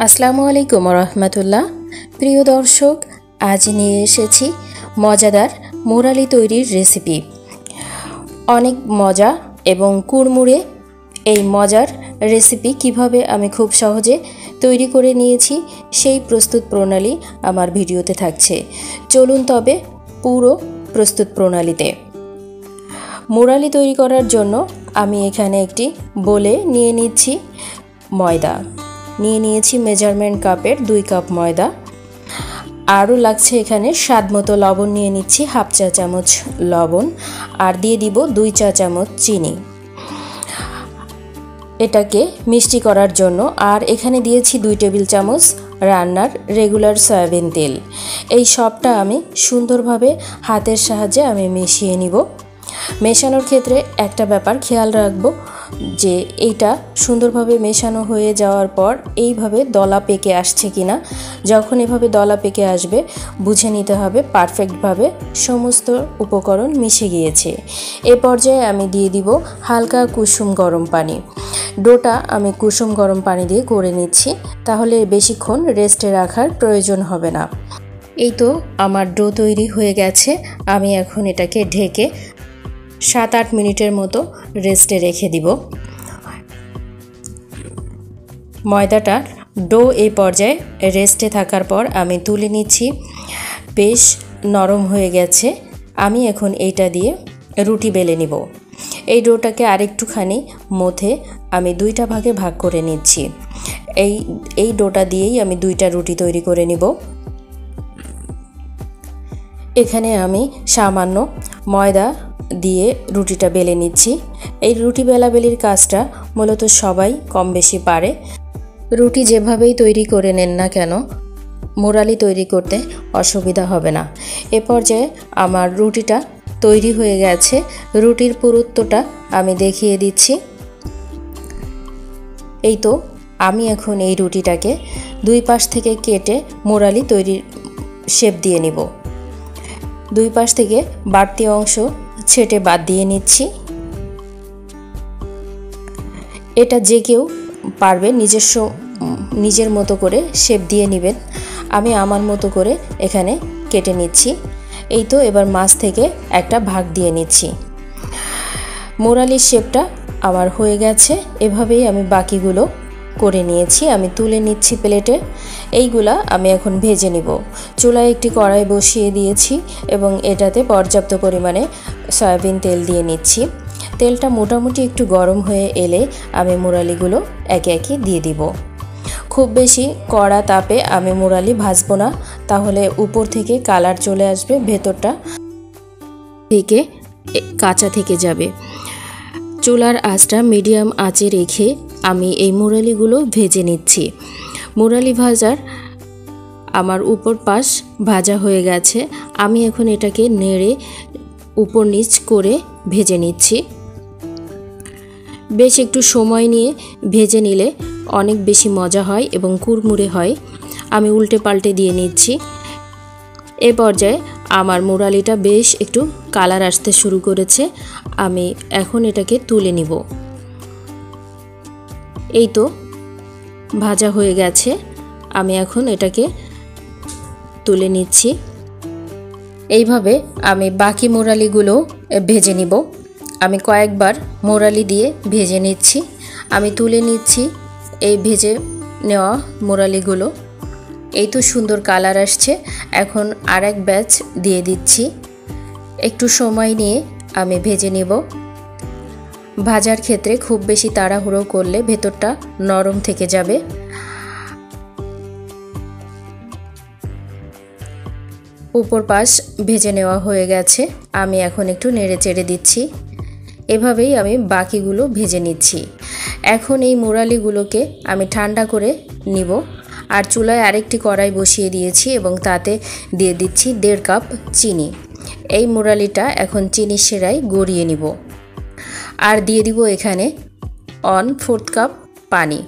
আসসালামু আলাইকুম রহমতুল্লাহ। প্রিয় দর্শক, আজ নিয়ে এসেছি মজাদার মুরালি তৈরির রেসিপি। অনেক মজা এবং কুড়মুড়ে এই মজার রেসিপি কিভাবে আমি খুব সহজে তৈরি করে নিয়েছি সেই প্রস্তুত প্রণালী আমার ভিডিওতে থাকছে। চলুন তবে পুরো প্রস্তুত প্রণালীতে। মুরালি তৈরি করার জন্য আমি এখানে একটি বোলে নিয়ে নিচ্ছি ময়দা। নিয়ে নিয়েছি মেজারমেন্ট কাপের 2 কাপ ময়দা। আরও লাগছে এখানে স্বাদ মতো লবণ, নিয়ে নিচ্ছি হাফ চা চামচ লবণ, আর দিয়ে দিব 2 চা চামচ চিনি এটাকে মিষ্টি করার জন্য। আর এখানে দিয়েছি 2 টেবিল চামচ রান্নার রেগুলার সয়াবিন তেল। এই সবটা আমি সুন্দরভাবে হাতের সাহায্যে আমি মিশিয়ে নিব। মেশানোর ক্ষেত্রে একটা ব্যাপার খেয়াল রাখবো যে এইটা সুন্দরভাবে মেশানো হয়ে যাওয়ার পর এইভাবে দলা পেকে আসছে কিনা। যখন এভাবে দলা পেকে আসবে বুঝে নিতে হবে পারফেক্টভাবে সমস্ত উপকরণ মিশে গিয়েছে। এ পর্যায়ে আমি দিয়ে দিব হালকা কুসুম গরম পানি। ডোটা আমি কুসুম গরম পানি দিয়ে করে নিচ্ছি, তাহলে বেশিক্ষণ রেস্টে রাখার প্রয়োজন হবে না। এই তো আমার ডো তৈরি হয়ে গেছে। আমি এখন এটাকে ঢেকে 7-8 মিনিটের মতো রেস্টে রেখে দিব। ময়দাটার ডো এই পর্যায়ে রেস্টে থাকার পর আমি তুলে নিচ্ছি। বেশ নরম হয়ে গেছে। আমি এখন এইটা দিয়ে রুটি বেলে নিব। এই ডোটাকে আরেকটুখানি মথে আমি 2টা ভাগে ভাগ করে নিচ্ছি। এই ডোটা দিয়েই আমি 2টা রুটি তৈরি করে নিব। এখানে আমি সামান্য ময়দা দিয়ে রুটিটা বেলে নিচ্ছি। এই রুটি বেলাবেলির কাজটা মূলত সবাই কম বেশি পারে। রুটি যেভাবেই তৈরি করে নেন না কেন, মুরালি তৈরি করতে অসুবিধা হবে না। এ পর্যায়ে আমার রুটিটা তৈরি হয়ে গেছে। রুটির পুরুত্বটা আমি দেখিয়ে দিচ্ছি। এই তো আমি এখন এই রুটিটাকে 2 পাশ থেকে কেটে মুরালি তৈরির শেপ দিয়ে নিব। 2 পাশ থেকে বাড়তি অংশ ছেটে বাদ দিয়ে নিচ্ছি। এটা যে কেউ পারবে নিজের মতো করে শেপ দিয়ে নেবেন। আমি আমার মতো করে এখানে কেটে নিচ্ছি। এই তো এবার মাছ থেকে একটা ভাগ দিয়ে নিচ্ছি। মুরালির শেপটা আমার হয়ে গেছে। এভাবেই আমি বাকিগুলো করে নিয়েছি। আমি তুলে নিচ্ছি প্লেটে। এইগুলা আমি এখন ভেজে নিব। চুলায় একটি কড়াই বসিয়ে দিয়েছি এবং এটাতে পর্যাপ্ত পরিমাণে সয়াবিন তেল দিয়ে নিচ্ছি। তেলটা মোটামুটি একটু গরম হয়ে এলে আমি মুরালিগুলো একে একে দিয়ে দিব। খুব বেশি কড়া তাপে আমি মুরালি ভাজবো না, তাহলে উপর থেকে কালার চলে আসবে, ভেতরটা থেকে কাঁচা থেকে যাবে। চুলার আঁচটা মিডিয়াম আঁচে রেখে আমি এই মুরালিগুলো ভেজে নিচ্ছি। মুরালি ভাজার আমার উপর পাশ ভাজা হয়ে গেছে। আমি এখন এটাকে নেড়ে উপর নিচ করে ভেজে নিচ্ছি। বেশ একটু সময় নিয়ে ভেজে নিলে অনেক বেশি মজা হয় এবং কুড়মুড়ে হয়। আমি উল্টে পাল্টে দিয়ে নিচ্ছি। এ পর্যায়ে আমার মুরালিটা বেশ একটু কালার আসতে শুরু করেছে। আমি এখন এটাকে তুলে নিব। এই তো ভাজা হয়ে গেছে। আমি এখন এটাকে তুলে নিচ্ছি। এইভাবে আমি বাকি মুরালিগুলো ভেজে নিব। আমি কয়েকবার মুরালি দিয়ে ভেজে নিচ্ছি। আমি তুলে নিচ্ছি এই ভেজে নেওয়া মুরালিগুলো। এই তো সুন্দর কালার আসছে। এখন আরেক ব্যাচ দিয়ে দিচ্ছি। একটু সময় নিয়ে আমি ভেজে নেব। ভাজার ক্ষেত্রে খুব বেশি তাড়াহুড়ো করলে ভেতরটা নরম থেকে যাবে। উপর পাশ ভেজে নেওয়া হয়ে গেছে। আমি এখন একটু নেড়ে চেড়ে দিচ্ছি। এভাবেই আমি বাকিগুলো ভেজে নিচ্ছি। এখন এই মুরালিগুলোকে আমি ঠান্ডা করে নিব। আর চুলায় আরেকটি কড়াই বসিয়ে দিয়েছি এবং তাতে দিয়ে দিচ্ছি 1.5 কাপ চিনি। এই মুরালিটা এখন চিনি সেরায় গড়িয়ে নিব। আর দিয়ে দিব এখানে 1/4 কাপ পানি।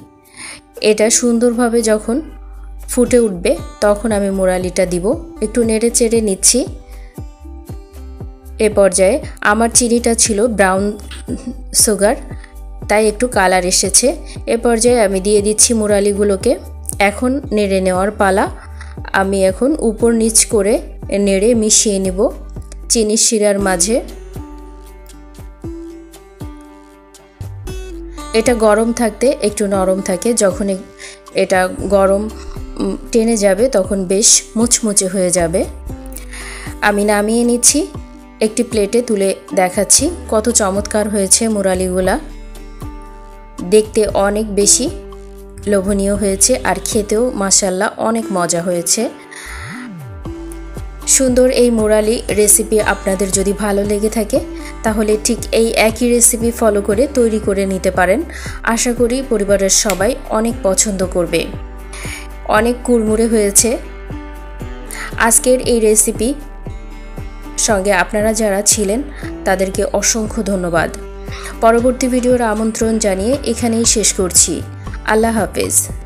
এটা সুন্দরভাবে যখন ফুটে উঠবে তখন আমি মুরালিটা দিব। একটু নেড়ে চেড়ে নিচ্ছি। এ পর্যায়ে আমার চিনিটা ছিল ব্রাউন সুগার, তাই একটু কালার এসেছে। এ পর্যায়ে আমি দিয়ে দিচ্ছি মুরালিগুলোকে। এখন নেড়ে নেওয়ার পালা। আমি এখন উপর নিচ করে নেড়ে মিশিয়ে নেব চিনির শিরার মাঝে। এটা গরম থাকতে একটু নরম থাকে, যখন এটা গরম টেনে যাবে তখন বেশ মুচমুচে হয়ে যাবে। আমি নামিয়ে নিচ্ছি, একটি প্লেটে তুলে দেখাচ্ছি কত চমৎকার হয়েছে মুরালিগুলা। দেখতে অনেক বেশি লোভনীয় হয়েছে আর খেতেও মাশাআল্লাহ অনেক মজা হয়েছে। সুন্দর এই মুরালি রেসিপি আপনাদের যদি ভালো লেগে থাকে তাহলে ঠিক এই একই রেসিপি ফলো করে তৈরি করে নিতে পারেন। আশা করি পরিবারের সবাই অনেক পছন্দ করবে। অনেক কুড়মুড়ে হয়েছে আজকের এই রেসিপি। সঙ্গে আপনারা যারা ছিলেন তাদেরকে অসংখ্য ধন্যবাদ। পরবর্তী ভিডিওর আমন্ত্রণ জানিয়ে এখানেই শেষ করছি। আল্লাহ হাফেজ।